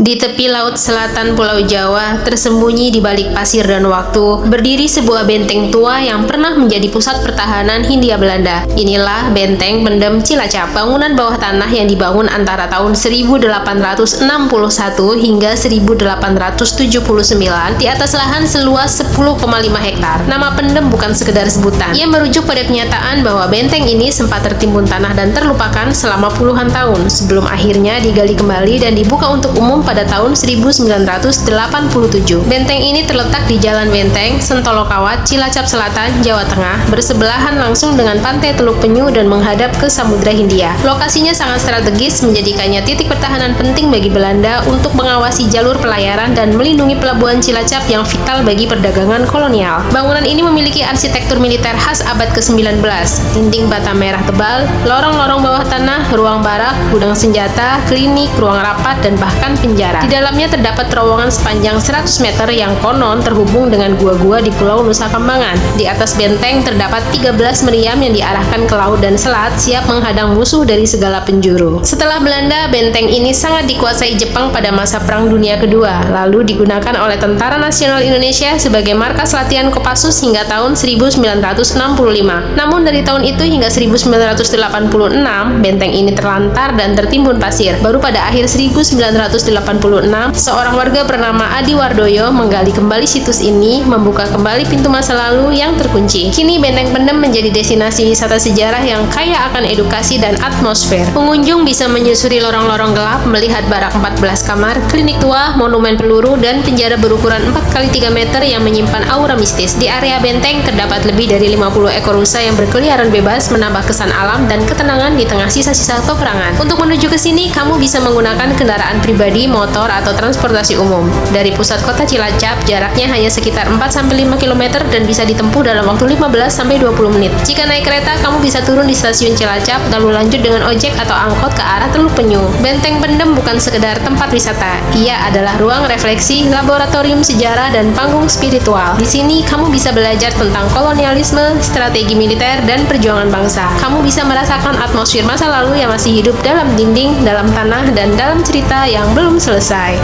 Di tepi laut selatan Pulau Jawa, tersembunyi di balik pasir dan waktu, berdiri sebuah benteng tua yang pernah menjadi pusat pertahanan Hindia Belanda. Inilah Benteng Pendem Cilacap, bangunan bawah tanah yang dibangun antara tahun 1861 hingga 1879 di atas lahan seluas 10,5 hektar. Nama Pendem bukan sekedar sebutan. Ia merujuk pada kenyataan bahwa benteng ini sempat tertimbun tanah dan terlupakan selama puluhan tahun sebelum akhirnya digali kembali dan dibuka untuk umum pada tahun 1987. Benteng ini terletak di Jalan Benteng, Sentolokawat, Cilacap Selatan, Jawa Tengah, bersebelahan langsung dengan pantai Teluk Penyu dan menghadap ke Samudra Hindia. Lokasinya sangat strategis, menjadikannya titik pertahanan penting bagi Belanda untuk mengawasi jalur pelayaran dan melindungi pelabuhan Cilacap yang vital bagi perdagangan kolonial. Bangunan ini memiliki arsitektur militer khas abad ke-19, dinding bata merah tebal, lorong-lorong bawah tanah, ruang barak, gudang senjata, klinik, ruang rapat, dan bahkan penjara. Di dalamnya terdapat terowongan sepanjang 100 meter yang konon terhubung dengan gua-gua di Pulau Nusa Kambangan. Di atas benteng terdapat 13 meriam yang diarahkan ke laut dan selat, siap menghadang musuh dari segala penjuru. Setelah Belanda, benteng ini sangat dikuasai Jepang pada masa Perang Dunia Kedua, lalu digunakan oleh Tentara Nasional Indonesia sebagai markas latihan Kopassus hingga tahun 1965. Namun dari tahun itu hingga 1986, benteng ini terlantar dan tertimbun pasir. Baru pada akhir 1986, seorang warga bernama Adi Wardoyo menggali kembali situs ini, membuka kembali pintu masa lalu yang terkunci. Kini Benteng Pendem menjadi destinasi wisata sejarah yang kaya akan edukasi dan atmosfer. Pengunjung bisa menyusuri lorong-lorong gelap, melihat barak 14 kamar, klinik tua, monumen peluru, dan penjara berukuran 4x3 meter yang menyimpan aura mistis. Di area benteng terdapat lebih dari 50 ekor rusa yang berkeliaran bebas, menambah kesan alam dan ketenangan di tengah sisa-sisa peperangan. Untuk menuju ke sini, kamu bisa menggunakan kendaraan pribadi, motor, atau transportasi umum. Dari pusat kota Cilacap, jaraknya hanya sekitar 4-5 km dan bisa ditempuh dalam waktu 15-20 menit. Jika naik kereta, kamu bisa turun di stasiun Cilacap, lalu lanjut dengan ojek atau angkot ke arah Teluk Penyu. Benteng Pendem bukan sekedar tempat wisata, ia adalah ruang refleksi, laboratorium sejarah, dan panggung spiritual. Di sini, kamu bisa belajar tentang kolonialisme, strategi militer, dan perjuangan bangsa. Kamu bisa merasakan atmosfer masa lalu yang masih hidup dalam dinding, dalam tanah, dan dalam cerita yang belum selesai.